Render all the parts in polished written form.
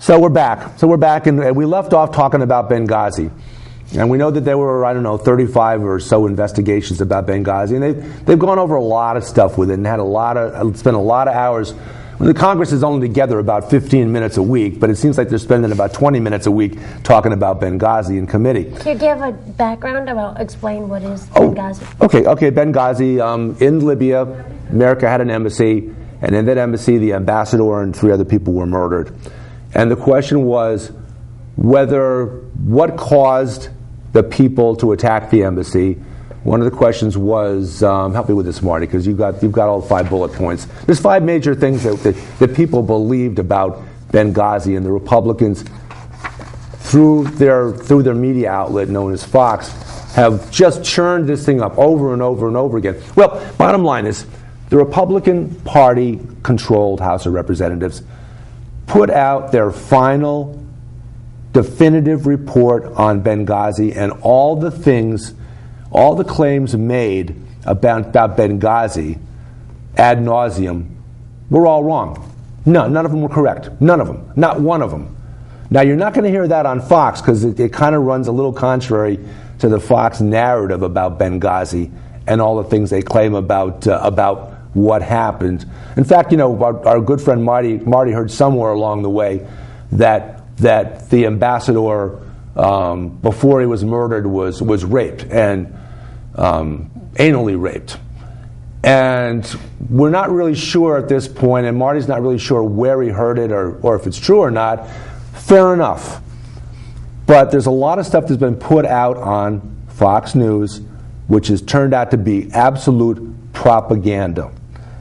So we're back, and we left off talking about Benghazi. And we know that there were, 35 or so investigations about Benghazi, and they've gone over a lot of stuff with it and spent a lot of hours. The Congress is only together about 15 minutes a week, but it seems like they're spending about 20 minutes a week talking about Benghazi in committee. Can you give a background explain what is Benghazi? Okay, Benghazi, in Libya, America had an embassy, and in that embassy the ambassador and 3 other people were murdered. And the question was what caused the people to attack the embassy. One of the questions was, help me with this, Marty, because you've got all 5 bullet points. There's 5 major things that people believed about Benghazi, and the Republicans, through their media outlet known as Fox, have just churned this thing up over and over and over again. Well, bottom line is, the Republican Party-controlled House of Representatives put out their final definitive report on Benghazi, and all the claims made about Benghazi ad nauseum were all wrong. None of them were correct. None of them. Not one of them. Now, you're not going to hear that on Fox because it kind of runs a little contrary to the Fox narrative about Benghazi and all the things they claim about what happened. In fact, our good friend Marty heard somewhere along the way that the ambassador, before he was murdered, was raped and anally raped. And we're not really sure at this point, and Marty's not really sure where he heard it or if it's true or not. Fair enough. But there's a lot of stuff that's been put out on Fox News which has turned out to be absolute propaganda.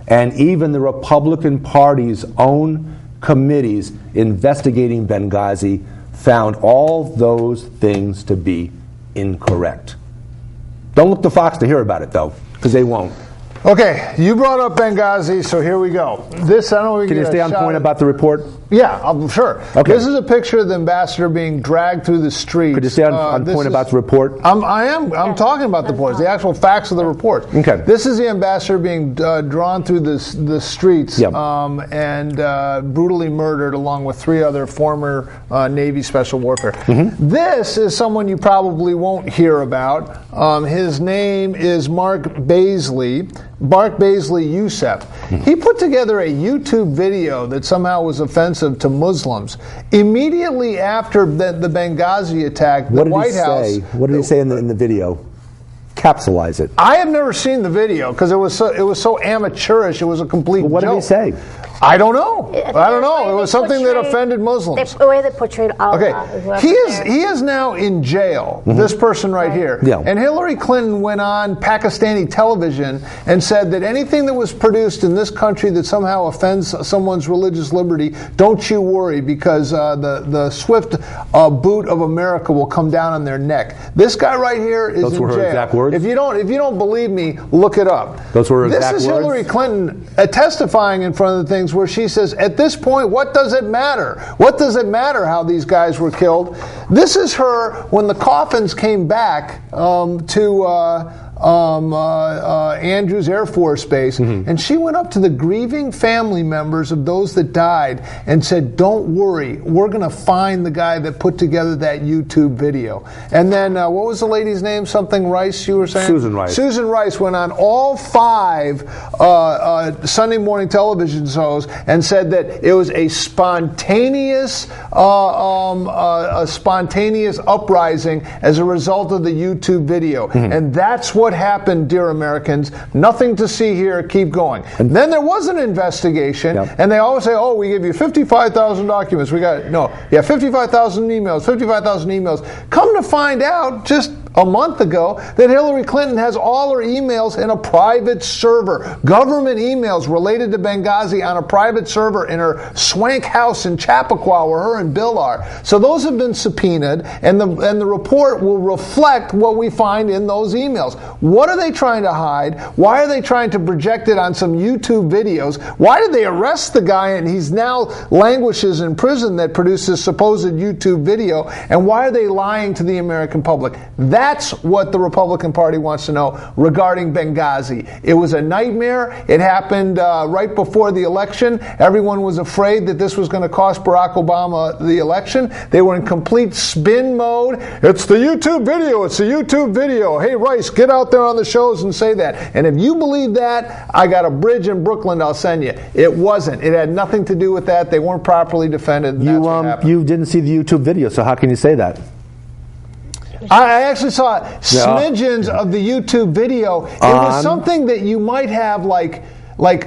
And even the Republican Party's own committees investigating Benghazi found all those things to be incorrect. Don't look to Fox to hear about it, though, because they won't. Okay, you brought up Benghazi, so here we go. This, I don't know if we can you stay on point about the report? Yeah, I'm sure. Okay. This is a picture of the ambassador being dragged through the streets. Could you stay on point about the report? I'm talking about the reports, the actual facts of the report. Okay. This is the ambassador being drawn through the streets and brutally murdered along with 3 other former Navy Special Warfare. Mm-hmm. This is someone you probably won't hear about. His name is Mark Baisley Youssef. Mm-hmm. He put together a YouTube video that somehow was offensive to Muslims. Immediately after the Benghazi attack, the White House... What did he say in the video? Capsulize it. I have never seen the video because it was so amateurish. It was a complete joke. What did he say? I don't know. It was something that offended Muslims. The way they portrayed Allah. Okay. He is now in jail, this person right here. Yeah. And Hillary Clinton went on Pakistani television and said that anything that was produced in this country that somehow offends someone's religious liberty, don't you worry, because the swift boot of America will come down on their neck. This guy right here is in jail. Those were her exact words? If you don't believe me, look it up. Those were her exact words? This is Hillary Clinton testifying in front of the things where she says, at this point, what does it matter? What does it matter how these guys were killed? This is her when the coffins came back to Andrews Air Force Base, and she went up to the grieving family members of those that died and said, don't worry, we're going to find the guy that put together that YouTube video. And then, what was the lady's name? Something Rice, you were saying? Susan Rice. Susan Rice went on all 5 Sunday morning television shows and said that it was a spontaneous uprising as a result of the YouTube video. And that's what happened, dear Americans. Nothing to see here. Keep going. And then there was an investigation, and they always say, oh, we gave you 55,000 documents. 55,000 emails, 55,000 emails. Come to find out, just a month ago, that Hillary Clinton has all her emails in a private server. Government emails related to Benghazi on a private server in her swank house in Chappaqua, where her and Bill are. So those have been subpoenaed, and the report will reflect what we find in those emails. What are they trying to hide? Why are they trying to project it on some YouTube videos? Why did they arrest the guy and he's now languishes in prison that produced this supposed YouTube video? And why are they lying to the American public? That's what the Republican Party wants to know regarding Benghazi. It was a nightmare. It happened right before the election. Everyone was afraid that this was going to cost Barack Obama the election. They were in complete spin mode. It's the YouTube video. It's the YouTube video. Hey, Rice, get out there on the shows and say that. And if you believe that, I got a bridge in Brooklyn I'll send you. It wasn't. It had nothing to do with that. They weren't properly defended. And that's what happened. You didn't see the YouTube video, so how can you say that? I actually saw smidgens of the YouTube video. It was something that you might have like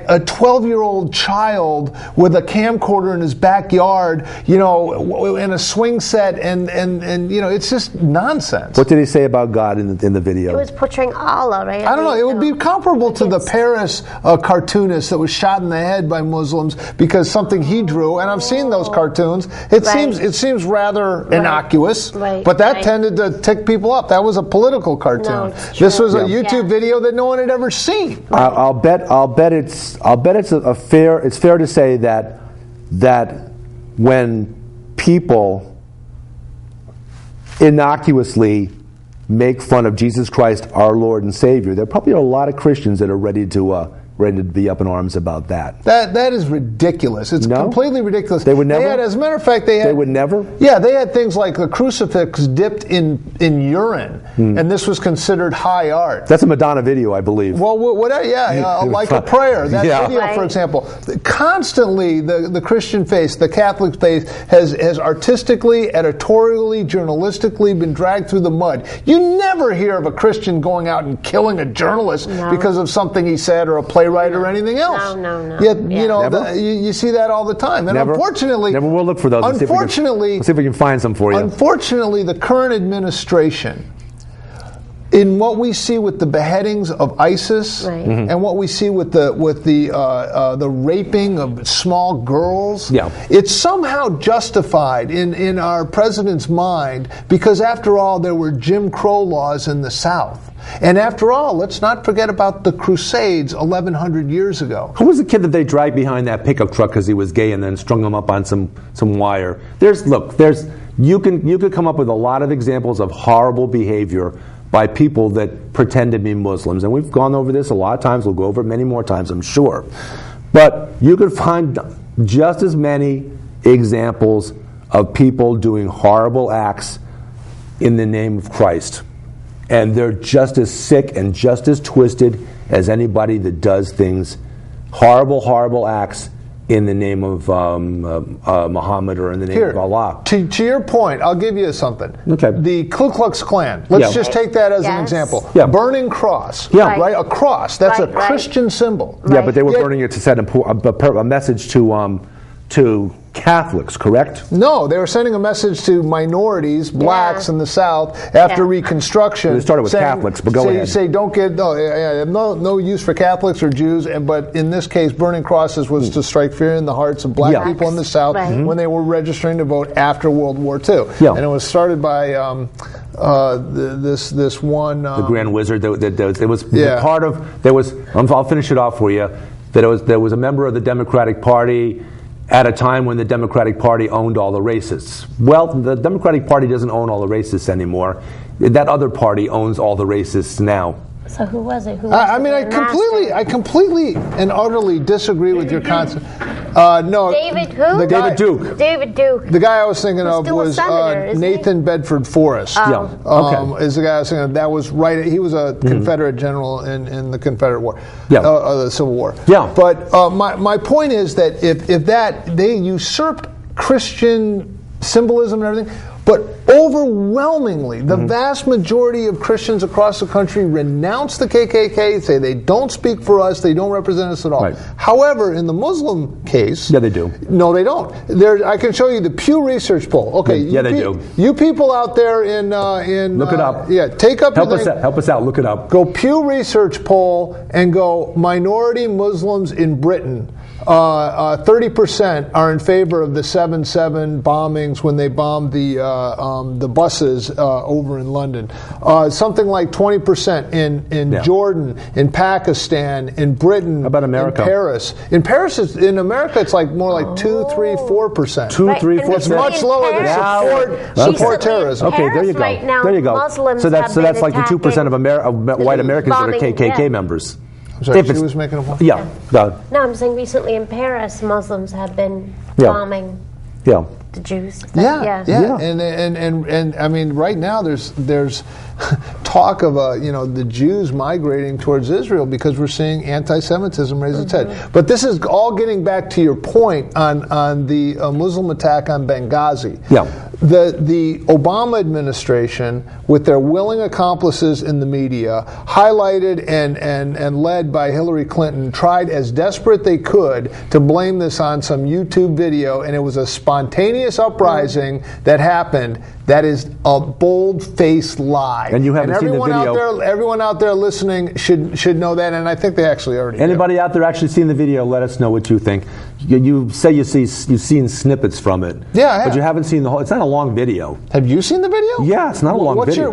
a 12-year-old child with a camcorder in his backyard, in a swing set, and it's just nonsense. What did he say about God in the video? It was portraying Allah, right? I don't know. It would be comparable to the Paris cartoonist that was shot in the head by Muslims because something he drew, and I've seen those cartoons. It seems rather innocuous, but that tended to tick people up. That was a political cartoon. This was a YouTube video that no one had ever seen. I'll bet it's fair to say that when people innocuously make fun of Jesus Christ, our Lord and Savior, there probably are a lot of Christians that are ready to be up in arms about that. That is ridiculous. It's completely ridiculous. They would never. As a matter of fact, they would never. Yeah, they had things like a crucifix dipped in urine, and this was considered high art. That's a Madonna video, I believe. Well, whatever. Like a prayer. That video, for example, constantly the Christian faith, the Catholic faith, has artistically, editorially, journalistically been dragged through the mud. You never hear of a Christian going out and killing a journalist because of something he said or a playwright or anything else. No. Yet, you see that all the time. And unfortunately... Never. We'll look for those. Unfortunately... Let's see if we can find some for you. Unfortunately, the current administration, in what we see with the beheadings of ISIS and what we see with the raping of small girls, it's somehow justified in our president's mind because, after all, there were Jim Crow laws in the South. And after all, let's not forget about the Crusades 1,100 years ago. Who was the kid that they dragged behind that pickup truck because he was gay and then strung him up on some wire? You could come up with a lot of examples of horrible behavior by people that pretend to be Muslims. And we've gone over this a lot of times. We'll go over it many more times, I'm sure. But you could find just as many examples of people doing horrible acts in the name of Christ. And they're just as sick and just as twisted as anybody that does things, horrible acts in the name of Muhammad or in the name of Allah. To your point, I'll give you something. Okay. The Ku Klux Klan. Let's just take that as an example. Yeah. Burning cross. Yeah. Right? A cross. That's a Christian symbol. Yeah, but they were burning it to send a message to Catholics, correct? No, they were sending a message to minorities, blacks in the South, after Reconstruction. They started with Catholics, but go ahead. You say don't get no use for Catholics or Jews, but in this case, burning crosses was to strike fear in the hearts of black people in the South when they were registering to vote after World War II. Yeah. And it was started by this one the Grand Wizard. It was part of. There was. I'll finish it off for you. There was a member of the Democratic Party at a time when the Democratic Party owned all the racists. Well, the Democratic Party doesn't own all the racists anymore. That other party owns all the racists now. So who was it? I completely and utterly disagree with your concept. No, David who? David Duke. David Duke. The guy I was thinking of was Nathan Bedford Forrest. Is the guy I was thinking of. That was right. He was a Confederate general in the Confederate War, the Civil War. Yeah. But my point is that if they usurped Christian symbolism and everything. But overwhelmingly, the vast majority of Christians across the country renounce the KKK, say they don't speak for us, they don't represent us at all. Right. However, in the Muslim case... Yeah, they do. No, they don't. I can show you the Pew Research poll. Okay, they do. You people out there in look it up. Yeah, take up... Help us out. Look it up. Go Pew Research poll and go minority Muslims in Britain. 30% are in favor of the 7/7 bombings when they bombed the buses over in London. Something like 20% in Jordan, in Pakistan, in Britain. How about America? In Paris. In America, it's like more like 2, 3, 4%. 2, 3, 4%. It's much lower than support terrorism. Okay, there you go. Right now, there you go. Muslims So that's like the 2% of white Americans that are KKK members. Sorry, she was making a point? Yeah. No, I'm saying recently in Paris, Muslims have been bombing the Jews. Yeah. And I mean, right now there's talk of the Jews migrating towards Israel because we're seeing anti-Semitism raise its head. But this is all getting back to your point on the Muslim attack on Benghazi. Yeah. The Obama administration, with their willing accomplices in the media, highlighted and led by Hillary Clinton, tried as desperate they could to blame this on some YouTube video, and it was a spontaneous uprising that happened. That is a bold-faced lie. And you haven't seen the video. Everyone out there listening should know that, and I think they actually already do. Anybody out there actually seen the video? Let us know what you think. You say you've seen snippets from it. Yeah, but you haven't seen the whole. It's not a long video. Have you seen the video? Yeah, it's not a long video.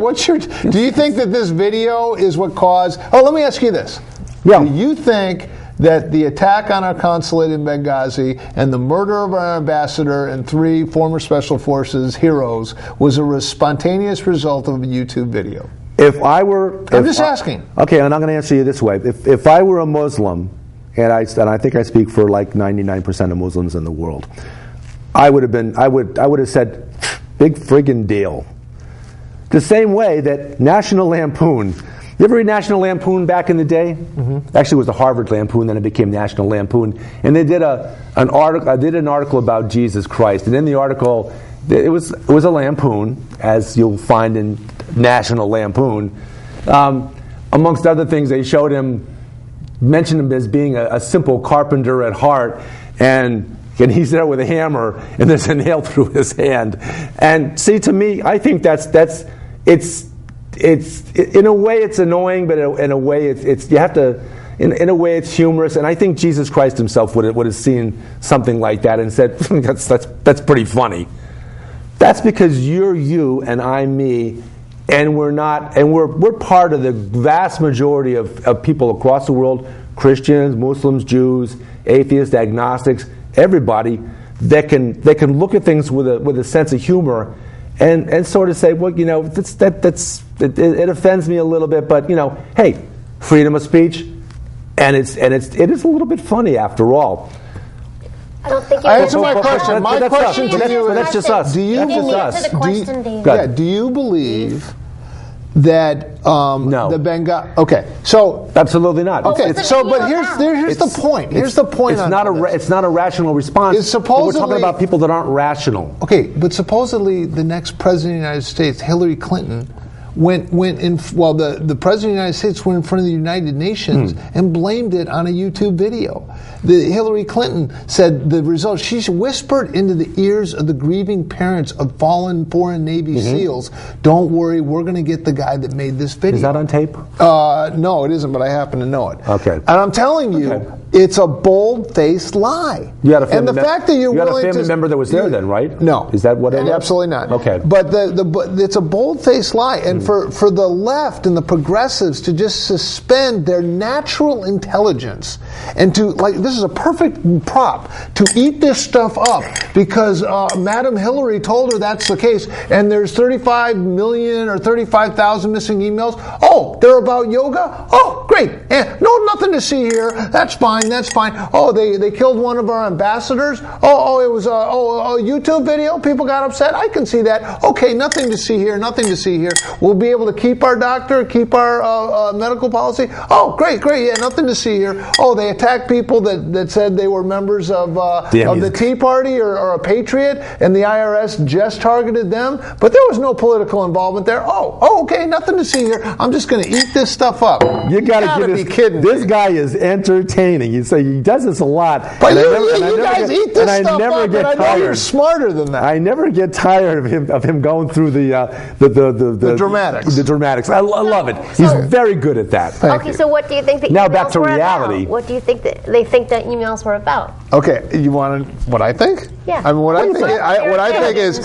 Do you think that this video is what caused? Oh, let me ask you this. Yeah. Do you think that the attack on our consulate in Benghazi and the murder of our ambassador and 3 former Special Forces heroes was a spontaneous result of a YouTube video? I'm just asking. Okay, and I'm going to answer you this way. If I were a Muslim, and I think I speak for like 99% of Muslims in the world, I would have said, big friggin' deal. The same way that National Lampoon. You ever read National Lampoon back in the day? Mm-hmm. Actually, it was the Harvard Lampoon, then it became National Lampoon. And they did an article about Jesus Christ. And in the article, it was a lampoon, as you'll find in National Lampoon. Amongst other things, they mentioned him as being a simple carpenter at heart, and he's there with a hammer, and there's a nail through his hand. And see, to me, I think it's in a way it's annoying, but in a way it's you have to. In a way, it's humorous, and I think Jesus Christ himself would have seen something like that and said, "That's pretty funny." That's because you're you and I'm me, and we're not, and we're part of the vast majority of people across the world: Christians, Muslims, Jews, atheists, agnostics, everybody that can look at things with a sense of humor. And sort of say, well, it offends me a little bit, but hey, freedom of speech, and it is a little bit funny after all. I don't think. Answer my question. My question to you is: that's just us. Do you believe that no. the Benghazi? Okay, so absolutely not. Okay, but here's the point. Here's the point. It's not a rational response. It's supposedly, we're talking about people that aren't rational. Okay, but supposedly the next president of the United States, Hillary Clinton, went in. Well, the president of the United States went in front of the United Nations and blamed it on a YouTube video. Hillary Clinton said the result. She whispered into the ears of the grieving parents of fallen foreign Navy SEALs, "Don't worry, we're going to get the guy that made this video." Is that on tape? No, it isn't, but I happen to know it. Okay. And I'm telling you, it's a bold-faced lie. You had a family fact that you're willing to... You had a family member that was there then, right? No. Is that what it is? Absolutely not. Okay. But it's a bold-faced lie. And for the left and the progressives to just suspend their natural intelligence and to, this is a perfect prop, to eat this stuff up because Madam Hillary told her that's the case, and there's 35 million or 35,000 missing emails. Oh, they're about yoga? Oh, great. No, nothing to see here. That's fine. That's fine. Oh, they killed one of our ambassadors. Oh, it was a YouTube video. People got upset. I can see that. Okay, nothing to see here. Nothing to see here. We'll be able to keep our doctor, keep our medical policy. Oh, great. Yeah, nothing to see here. Oh, they attacked people that said they were members of the Tea Party or a patriot, and the IRS just targeted them. But there was no political involvement there. Oh, okay, nothing to see here. I'm just going to eat this stuff up. You gotta be kidding. This guy is entertaining. You say he does this a lot. But you guys eat this stuff up, and I know you're smarter than that. I never get tired of him going through the dramatics. The dramatics. I love it. He's very good at that. So what do you think that now emails back to were reality. About? What do you think that they think that emails were about? Okay, you want what I think? Yeah. I mean, what I think is,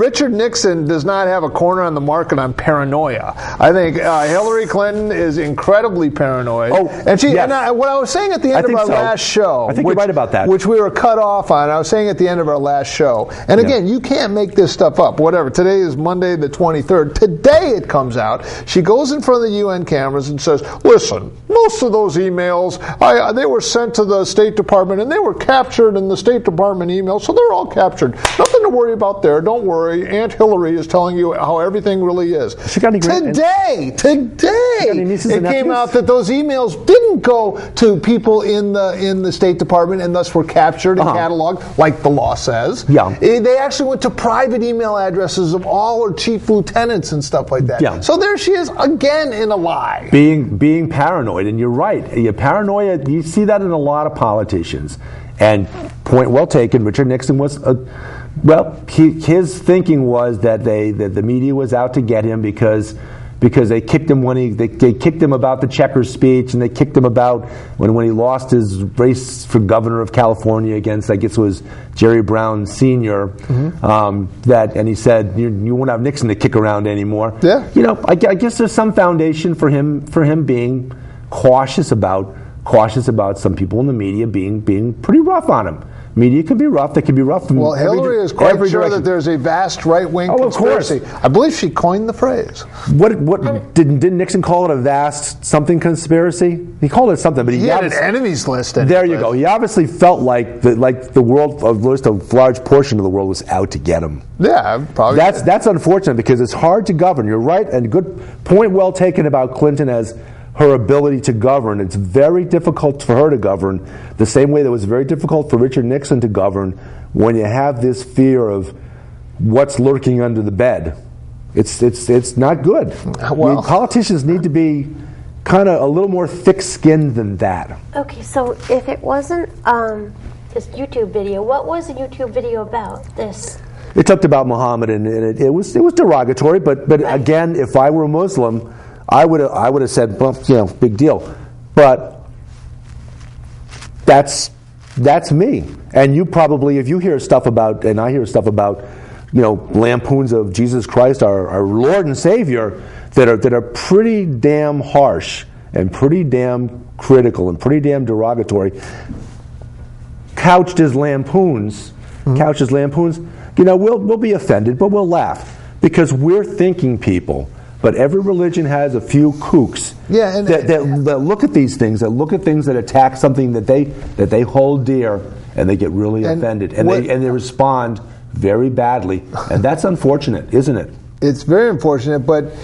Richard Nixon does not have a corner on the market on paranoia. I think Hillary Clinton is incredibly paranoid. Oh, and what I was saying at the end of our last show, I think you're right about that, which we were cut off on. I was saying at the end of our last show, and again, you can't make this stuff up. Whatever. Today is Monday the 23rd. Today it comes out. She goes in front of the UN cameras and says, "Listen, most of those emails, they were sent to the State Department and they were captured in the State Department email, so they're all captured. Nothing to worry about there. Don't worry. Aunt Hillary is telling you how everything really is." She got any today, it came out that those emails didn't go to people in the State Department and thus were captured and cataloged, like the law says. Yeah. They actually went to private email addresses of all her chief lieutenants and stuff like that. Yeah. So there she is again in a lie. Being paranoid, and you're right. Paranoia, you see that in a lot of politicians. And point well taken, Richard Nixon was, his thinking was that the media was out to get him because they kicked him they kicked him about the Checkers speech, and they kicked him about when he lost his race for governor of California against, I guess it was Jerry Brown Sr. And he said you won't have Nixon to kick around anymore. Yeah. I guess there's some foundation for him being cautious about some people in the media being pretty rough on him. Media can be rough. They can be rough. From Hillary is quite sure that there's a vast right-wing conspiracy. Of course. I believe she coined the phrase. What didn't Nixon call it a vast something conspiracy? He called it something, but he had an enemies list. There you go. He obviously felt like the world, at least a large portion of the world, was out to get him. Yeah, probably. That's unfortunate because it's hard to govern. You're right, and good point well taken about Clinton as her ability to govern. It's very difficult for her to govern the same way that it was very difficult for Richard Nixon to govern when you have this fear of what's lurking under the bed. It's not good. Well, politicians need to be kind of a little more thick-skinned than that. Okay, so if it wasn't this YouTube video, what was the YouTube video about? This? It talked about Muhammad, and it was derogatory. But right. Again, if I were a Muslim, I would have said, well, big deal. But that's me. And you probably, if you hear stuff about, and I hear stuff about, lampoons of Jesus Christ, our Lord and Savior, that are pretty damn harsh and pretty damn critical and pretty damn derogatory, couched as lampoons, we'll be offended, but we'll laugh because we're thinking people. But every religion has a few kooks that look at these things, that attack something that they hold dear, and they get really offended, and they respond very badly, and that's unfortunate, isn't it? It's very unfortunate, but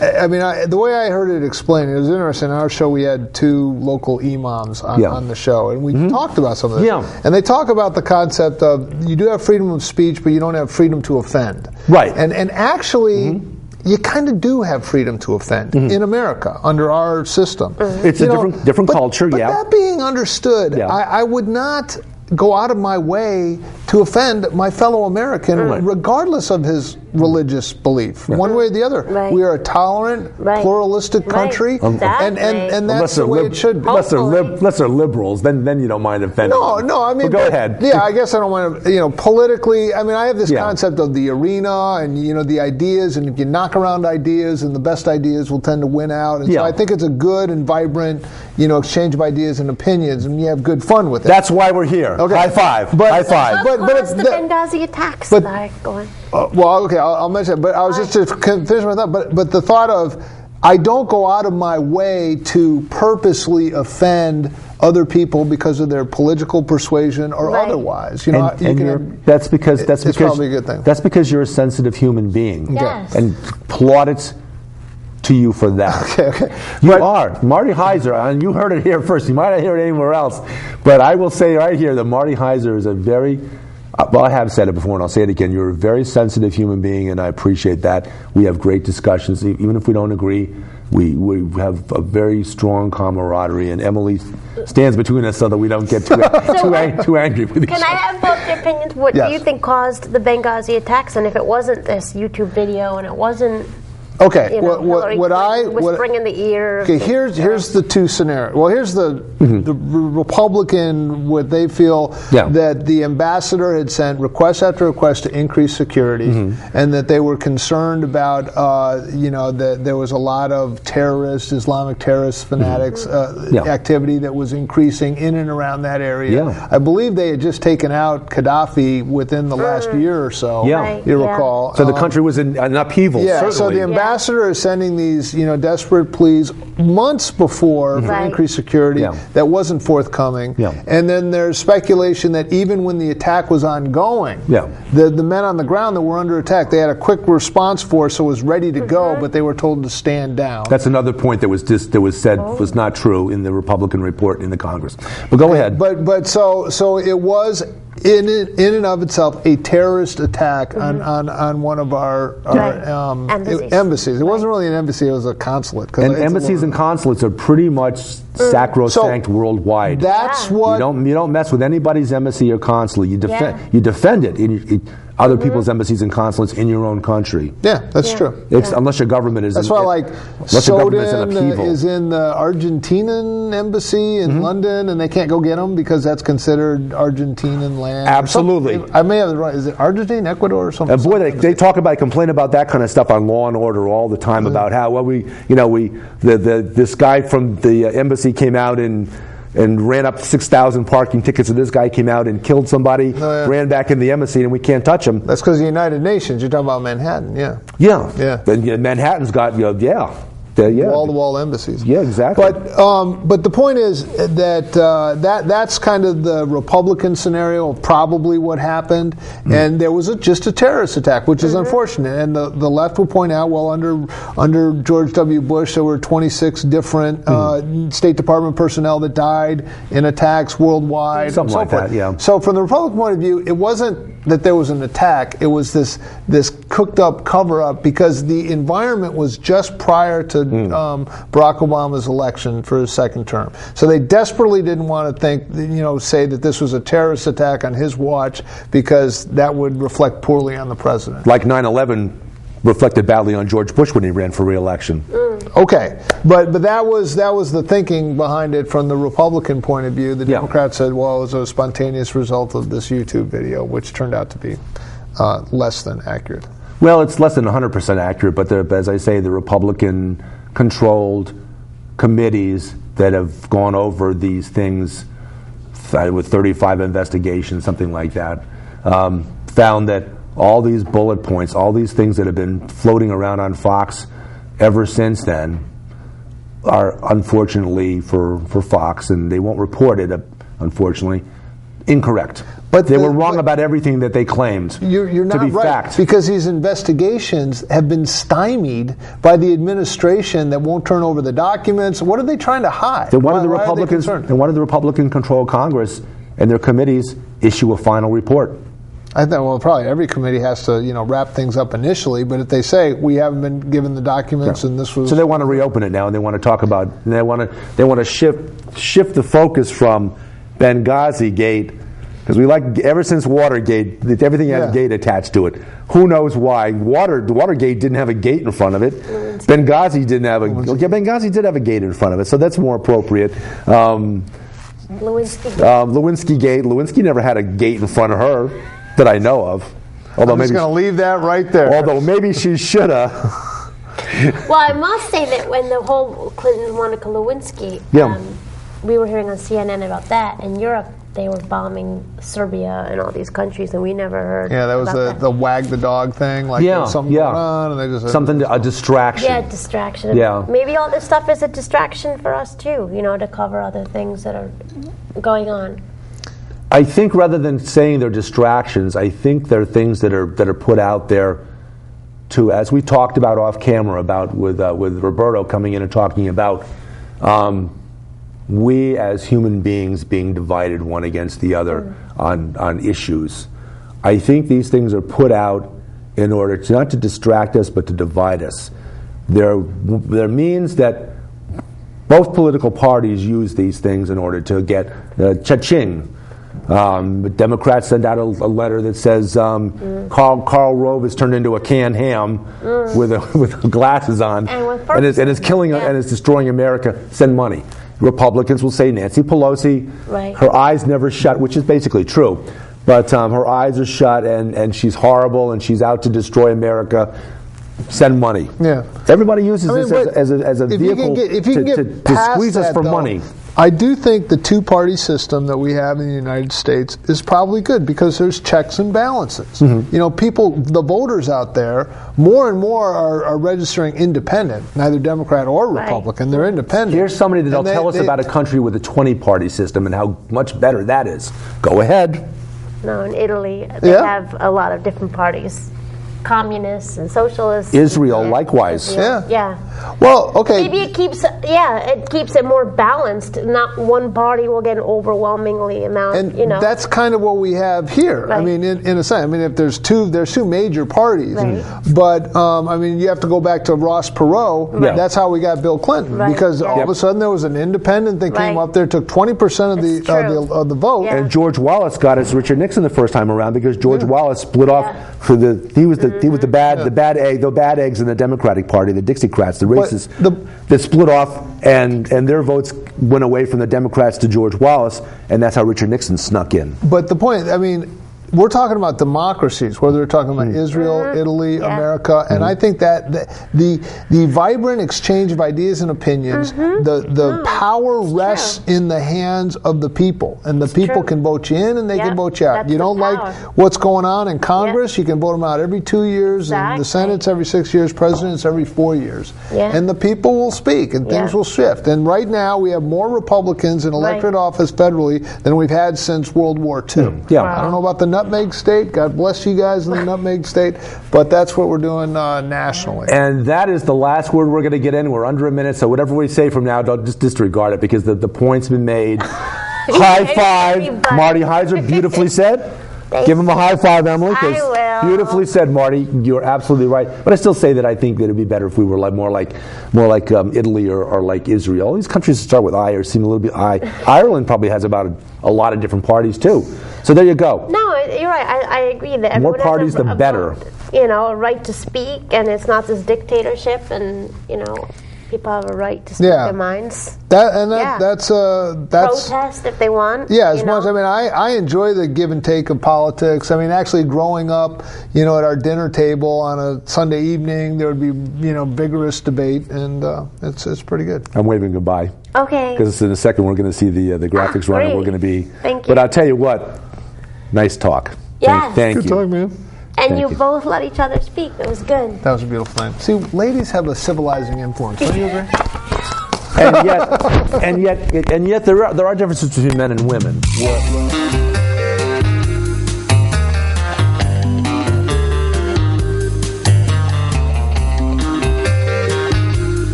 I mean, the way I heard it explained, it was interesting. In our show, we had two local imams on the show, and we talked about some of this. Yeah. And they talk about the concept of you do have freedom of speech, but you don't have freedom to offend. Right. And actually. You kind of do have freedom to offend in America under our system. It's a different culture, but that being understood, I would not go out of my way to offend my fellow American, regardless of his religious belief, one way or the other. Right. We are a tolerant, pluralistic country, and that's the way it should be. Unless they're liberals, then you don't mind offending. No, I mean, go ahead. Yeah, I guess I don't want to. Politically, I mean, I have this concept of the arena and the ideas, and if you knock around ideas, and the best ideas will tend to win out. And so I think it's a good and vibrant, exchange of ideas and opinions, and you have good fun with it. That's why we're here. Okay. High five. High five. But it's the Benghazi attacks that are going. I'll mention it, but I was just to finish my thought. But the thought of I don't go out of my way to purposely offend other people because of their political persuasion or otherwise. That's because probably a good thing. That's because you're a sensitive human being. Yes. And plaudits to you for that. Okay. You are. Marty Heiser, and you heard it here first. You might not hear it anywhere else. But I will say right here that Marty Heiser is a very, I have said it before and I'll say it again, you're a very sensitive human being and I appreciate that. We have great discussions. Even if we don't agree, we have a very strong camaraderie, and Emily stands between us so that we don't get too angry with each other. Can I have both your opinions? What do you think caused the Benghazi attacks? And if it wasn't this YouTube video and it wasn't Okay, whispering in the ear. Okay, here's the two scenarios. Well, here's the Republican, what they feel that the ambassador had sent request after request to increase security, and that they were concerned about, that there was a lot of Islamic terrorist fanatics activity that was increasing in and around that area. Yeah. I believe they had just taken out Gaddafi within the last year or so. Yeah, you recall. So the country was in an upheaval. Yeah. Certainly. So the ambassador is sending these, desperate pleas months before for increased security that wasn't forthcoming. Yeah. And then there's speculation that even when the attack was ongoing, the men on the ground that were under attack, they had a quick response force, so was ready to go, but they were told to stand down. That's another point that was said was not true in the Republican report in the Congress. But go ahead. But so it was in and of itself a terrorist attack on one of our embassies. It wasn't really an embassy; it was a consulate. And embassies and consulates are pretty much sacrosanct worldwide. That's what you don't mess with anybody's embassy or consulate. You defend it. Other people's embassies and consulates in your own country. Yeah, that's true. Unless your government is. That's why, Snowden is in the Argentinian embassy in London, and they can't go get him because that's considered Argentinian land. Absolutely. I may have it right. Is it Argentina, Ecuador, or something? And boy, they complain about that kind of stuff on Law and Order all the time about how this guy from the embassy came out and ran up 6,000 parking tickets, and this guy came out and killed somebody, ran back in the embassy, and we can't touch him. That's because of the United Nations. You're talking about Manhattan, Yeah. And Manhattan's got, wall-to-wall embassies. Yeah, exactly. But the point is that's kind of the Republican scenario of probably what happened, and there was just a terrorist attack, which is unfortunate. And the left will point out, well, under George W. Bush, there were 26 different State Department personnel that died in attacks worldwide. Something like that, yeah. So from the Republican point of view, it wasn't that there was an attack. It was this cooked-up cover-up because the environment was just prior to Barack Obama's election for his second term. So they desperately didn't want to say that this was a terrorist attack on his watch because that would reflect poorly on the president. Like 9/11 reflected badly on George Bush when he ran for re-election. Okay, but that was the thinking behind it from the Republican point of view. The Democrats said, well, it was a spontaneous result of this YouTube video, which turned out to be less than accurate. Well, it's less than 100% accurate, but as I say, the Republican-controlled committees that have gone over these things with 35 investigations, something like that, found that all these bullet points, all these things that have been floating around on Fox ever since then are, unfortunately for Fox, and they won't report it, unfortunately, incorrect. But they were wrong about everything that they claimed you're not to be right, fact. because these investigations have been stymied by the administration that won't turn over the documents. What are they trying to hide? Then why do the Republican-controlled Congress and their committees issue a final report? I think, well, probably every committee has to, wrap things up initially. But if they say we haven't been given the documents and this was, so they want to reopen it now, and they want to talk about, and they want to shift the focus from Benghazi Gate, because ever since Watergate, everything has a gate attached to it. Who knows why? Watergate didn't have a gate in front of it. Benghazi didn't have Benghazi did have a gate in front of it, so that's more appropriate. Lewinsky Gate. Lewinsky never had a gate in front of her that I know of. Although I'm just going to leave that right there. Although maybe she should have. Well, I must say that when the whole Clinton-Monica Lewinsky, we were hearing on CNN about that. In Europe, they were bombing Serbia and all these countries, and we never heard. Yeah, that was the wag the dog thing. Something going on, and they just a distraction. Yeah, distraction. Yeah. Maybe all this stuff is a distraction for us too. To cover other things that are going on. I think rather than saying they're distractions, I think they're things that are put out there to, as we talked about off camera with Roberto coming in and talking about we as human beings being divided one against the other on issues. I think these things are put out in order not to distract us but to divide us. There means that both political parties use these things in order to get cha-ching. Democrats send out a letter that says Karl Rove is turned into a canned ham with glasses on and is killing and is destroying America. Send money. Republicans will say Nancy Pelosi, her eyes never shut, which is basically true, but her eyes are shut and she's horrible and she's out to destroy America. Send money. Yeah. Everybody uses this as a vehicle to squeeze us for money. I do think the two-party system that we have in the United States is probably good because there's checks and balances. You know, the voters out there, more and more are registering independent, neither Democrat or Republican. They're independent. Here's somebody that'll tell us about a country with a 20-party system and how much better that is. Go ahead. No, in Italy, they have a lot of different parties. Communists and socialists. Israel, likewise. Yeah. Well, okay. Maybe it keeps it more balanced. Not one party will get an overwhelmingly amount. And that's kind of what we have here. Right. I mean, in a sense. I mean, if there's two major parties. Right. But I mean, you have to go back to Ross Perot. Right. That's how we got Bill Clinton because all of a sudden there was an independent that came up there, took 20% of the vote. Yeah. And George Wallace got us Richard Nixon the first time around because George Wallace split off for he was the bad eggs in the Democratic Party, the Dixiecrats, the racists that split off, and their votes went away from the Democrats to George Wallace, and that's how Richard Nixon snuck in. But the point, I mean, we're talking about democracies, whether we're talking about Israel, Italy, America, and I think that the vibrant exchange of ideas and opinions, the power rests in the hands of the people, and the people can vote you in and they can vote you out. That's you don't like what's going on in Congress, you can vote them out every 2 years, and the Senate's every 6 years, President's every 4 years. And the people will speak, and things will shift. And right now, we have more Republicans in elected office federally than we've had since World War II. I don't know about the nutmeg state. God bless you guys in the nutmeg state. But that's what we're doing nationally. And that is the last word we're going to get in. We're under a minute, so whatever we say from now, don't just disregard it because the point's been made. High five, Marty Heiser, beautifully said. Give him a high five, Emily. I will. Beautifully said, Marty. You're absolutely right. But I still say that I think that it'd be better if we were more like Italy or like Israel. All these countries that start with I or seem a little bit I. Ireland probably has about a lot of different parties too. So there you go. No, you're right. I agree that the more parties, the better. A right to speak, and it's not this dictatorship, and people have a right to speak their minds. That's protest if they want. Yeah, as much. I mean, I enjoy the give and take of politics. I mean, actually, growing up, at our dinner table on a Sunday evening, there would be vigorous debate, and it's pretty good. I'm waving goodbye. Okay. Because in a second we're going to see the graphics run, and we're going to be. Thank you. But I'll tell you what, nice talk. Yes. Thank you. Good talk, man. And you both let each other speak. It was good. That was a beautiful thing. See, ladies have a civilizing influence. Don't you agree? And yet, there are differences between men and women.